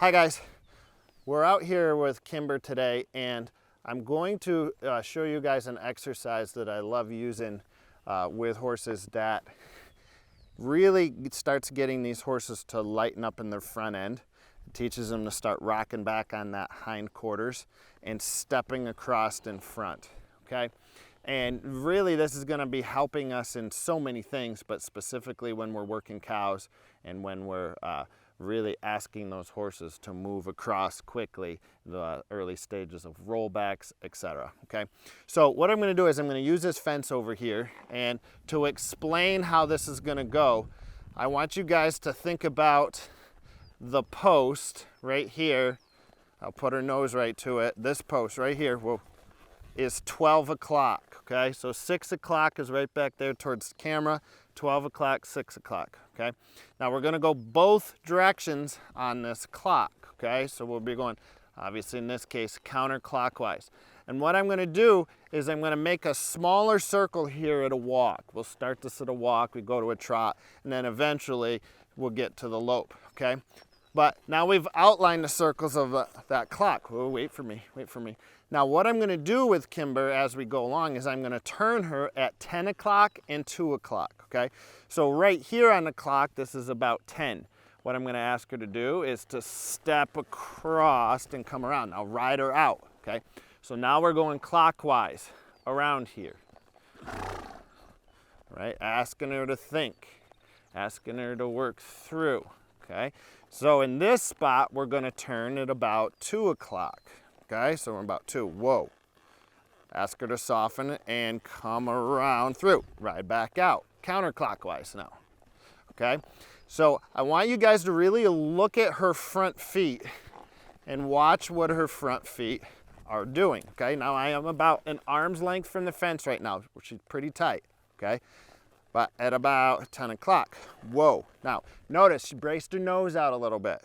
Hi guys, we're out here with Kimber today and I'm going to show you guys an exercise that I love using with horses that really starts getting these horses to lighten up in their front end. It teaches them to start rocking back on that hind quarters and stepping across in front, okay? And really this is going to be helping us in so many things, but specifically when we're working cows and when we're really asking those horses to move across quickly, the early stages of rollbacks, etc. Okay, so what I'm going to do is I'm going to use this fence over here, and to explain how this is going to go, I want you guys to think about the post right here. I'll put her nose right to it. This post right here is 12 o'clock. Okay, so 6 o'clock is right back there towards the camera. 12 o'clock, 6 o'clock, okay? Now we're gonna go both directions on this clock, okay? So we'll be going, obviously in this case, counterclockwise. And what I'm gonna do is I'm gonna make a smaller circle here at a walk. We'll start this at a walk, we go to a trot, and then eventually we'll get to the lope, okay? But now we've outlined the circles of that clock. Oh, wait for me, wait for me. Now what I'm gonna do with Kimber as we go along is I'm gonna turn her at 10 o'clock and 2 o'clock, okay? So right here on the clock, this is about 10. What I'm gonna ask her to do is to step across and come around. Now ride her out, okay? So now we're going clockwise around here, right? Asking her to think, asking her to work through, okay? So in this spot, we're gonna turn at about 2 o'clock. Okay, so we're about 2. Whoa. Ask her to soften and come around through. Ride back out. Counterclockwise now. Okay, so I want you guys to really look at her front feet and watch what her front feet are doing. Okay, now I am about an arm's length from the fence right now, which is pretty tight. Okay, but at about 10 o'clock. Whoa. Now, notice she braced her nose out a little bit.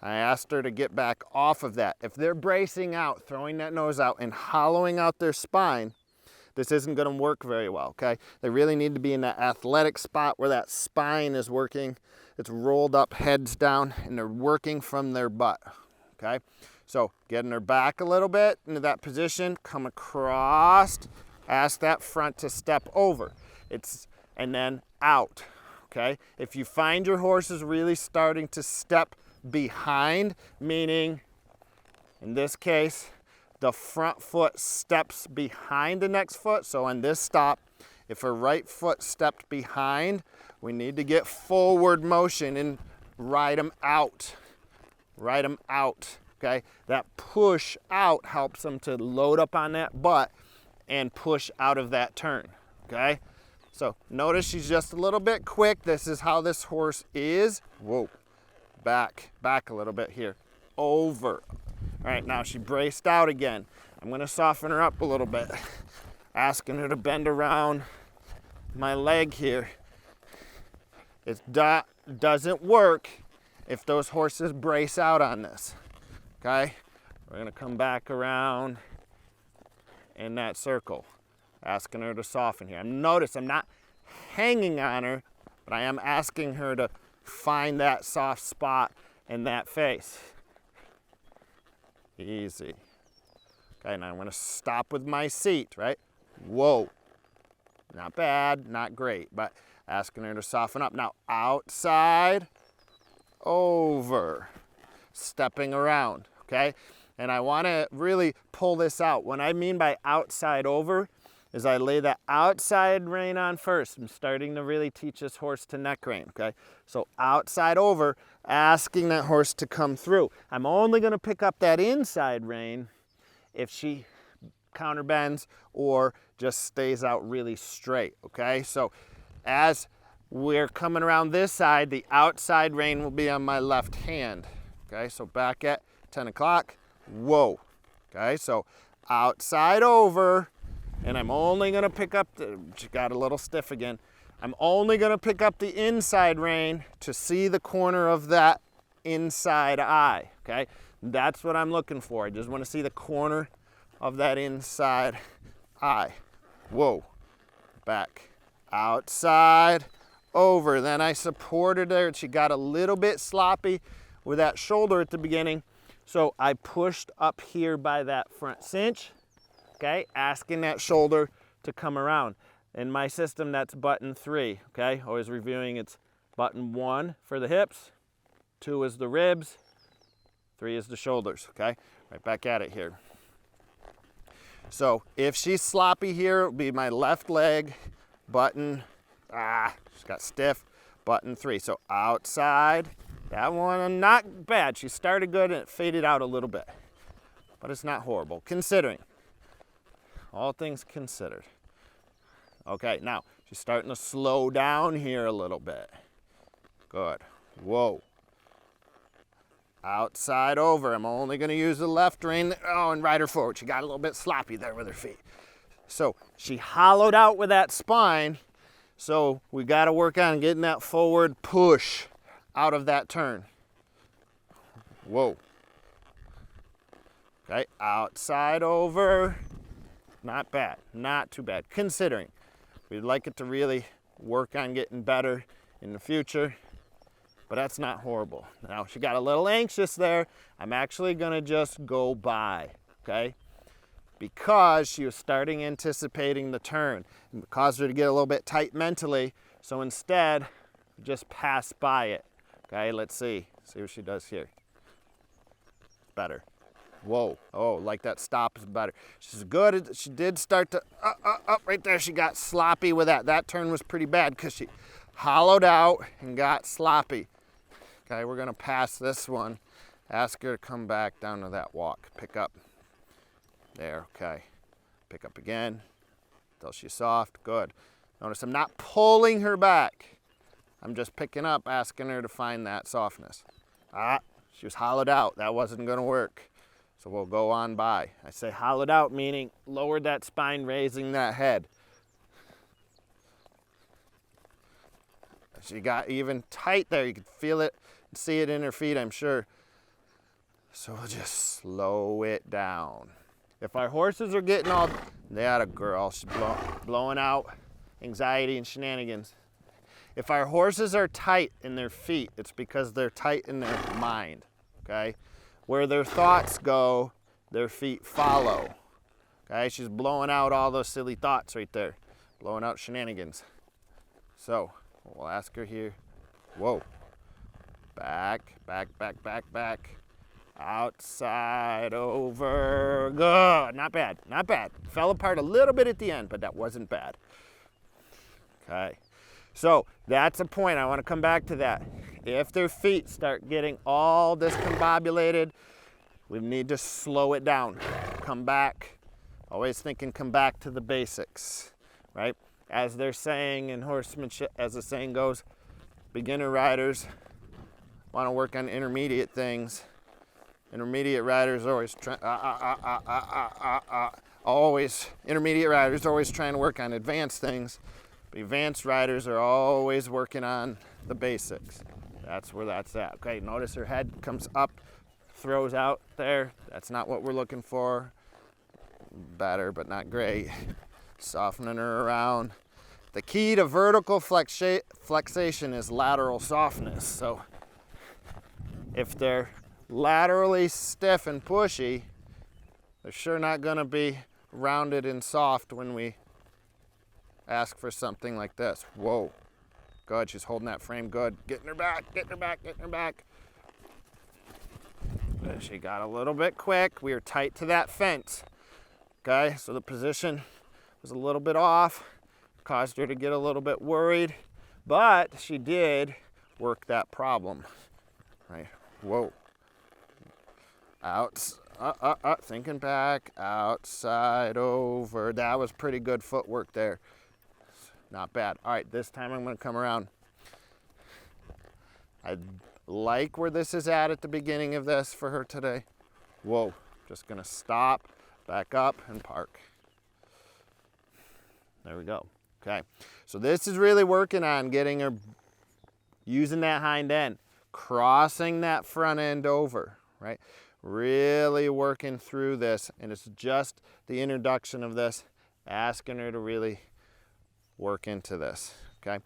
I asked her to get back off of that. If they're bracing out, throwing that nose out and hollowing out their spine, this isn't gonna work very well, okay? They really need to be in that athletic spot where that spine is working. It's rolled up, heads down, and they're working from their butt, okay? So getting her back a little bit into that position, come across, ask that front to step over. And then out, okay? If you find your horse is really starting to step behind, meaning in this case the front foot steps behind the next foot, so on this stop, if her right foot stepped behind, we need to get forward motion and ride them out, okay? That push out helps them to load up on that butt and push out of that turn, okay? So notice she's just a little bit quick. This is how this horse is. Whoa. Back a little bit here, over. All right, now she braced out again. I'm gonna soften her up a little bit, asking her to bend around my leg here. It doesn't work if those horses brace out on this, okay? We're gonna come back around in that circle, asking her to soften here. Notice I'm not hanging on her, but I am asking her to find that soft spot in that face. Easy. Okay, now I'm gonna stop with my seat, right? Whoa. Not bad, not great, but asking her to soften up. Now outside, over, stepping around, okay? And I wanna really pull this out. What I mean by outside over is I lay that outside rein on first. I'm starting to really teach this horse to neck rein, okay? So outside over, asking that horse to come through. I'm only gonna pick up that inside rein if she counterbends or just stays out really straight, okay? So as we're coming around this side, the outside rein will be on my left hand, okay? So back at 10 o'clock, whoa, okay? So outside over, and I'm only gonna pick up she got a little stiff again. I'm only gonna pick up the inside rein to see the corner of that inside eye, okay? That's what I'm looking for. I just wanna see the corner of that inside eye. Whoa, back, outside, over. Then I supported her. She got a little bit sloppy with that shoulder at the beginning. So I pushed up here by that front cinch, okay, asking that shoulder to come around. In my system, that's button 3, okay? Always reviewing, it's button 1 for the hips, 2 is the ribs, 3 is the shoulders, okay? Right back at it here. So if she's sloppy here, it'll be my left leg, button, she's got stiff, button 3. So outside, that one not bad. She started good and it faded out a little bit, but it's not horrible, considering, all things considered. Okay, now she's starting to slow down here a little bit. Good, whoa. Outside over, I'm only gonna use the left rein, and ride her forward. She got a little bit sloppy there with her feet. So she hollowed out with that spine, so we gotta work on getting that forward push out of that turn. Whoa. Okay, outside over, not bad, not too bad, considering. We'd like it to really work on getting better in the future, but that's not horrible. Now, she got a little anxious there. I'm actually gonna just go by, okay? Because she was starting anticipating the turn. It caused her to get a little bit tight mentally, so instead, just pass by it, okay? Let's see what she does here. Better. Whoa, oh, like that stop is better. She's good, she did start to, right there, she got sloppy with that. That turn was pretty bad because she hollowed out and got sloppy. Okay, we're gonna pass this one. Ask her to come back down to that walk. Pick up, there, okay. Pick up again, until she's soft, good. Notice I'm not pulling her back. I'm just picking up, asking her to find that softness. She was hollowed out, that wasn't gonna work. So we'll go on by. I say hollowed out, meaning lowered that spine, raising that head. She got even tight there. You can feel it, see it in her feet, I'm sure. So we'll just slow it down. If our horses are getting all, that a girl, she's blowing out anxiety and shenanigans. If our horses are tight in their feet, it's because they're tight in their mind, okay? Where their thoughts go, their feet follow. Okay, she's blowing out all those silly thoughts right there. Blowing out shenanigans. So, we'll ask her here. Whoa. Back, back, back, back, back. Outside, over, good. Not bad, not bad. Fell apart a little bit at the end, but that wasn't bad. Okay, so that's a point. I want to come back to that. If their feet start getting all discombobulated, we need to slow it down. Come back. Always thinking come back to the basics, right? As they're saying in horsemanship, as the saying goes, beginner riders want to work on intermediate things. Intermediate riders are always intermediate riders are always trying to work on advanced things. But advanced riders are always working on the basics. That's where that's at. Okay, notice her head comes up, throws out there. That's not what we're looking for. Better, but not great. Softening her around. The key to vertical flexation is lateral softness. So if they're laterally stiff and pushy, they're sure not gonna be rounded and soft when we ask for something like this. Whoa. Good, she's holding that frame good. Getting her back, getting her back, getting her back. She got a little bit quick. We were tight to that fence. Okay, so the position was a little bit off. Caused her to get a little bit worried, but she did work that problem. Right, whoa. Out, thinking back, outside, over. That was pretty good footwork there. Not bad. All right, this time I'm gonna come around. I like where this is at the beginning of this for her today. Whoa, just gonna stop, back up, and park. There we go. Okay, so this is really working on getting her using that hind end, crossing that front end over, right? Really working through this, and it's just the introduction of this, asking her to really work into this, okay?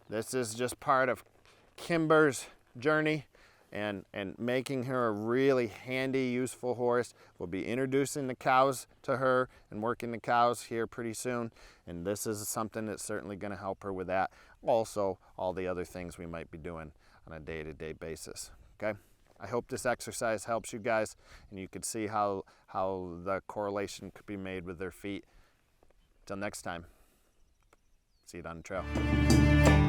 This is just part of Kimber's journey and making her a really handy, useful horse. We'll be introducing the cows to her and working the cows here pretty soon. And this is something that's certainly going to help her with that. Also, all the other things we might be doing on a day-to-day basis, okay? I hope this exercise helps you guys, and you can see how the correlation could be made with their feet. Till next time, see you on the trail.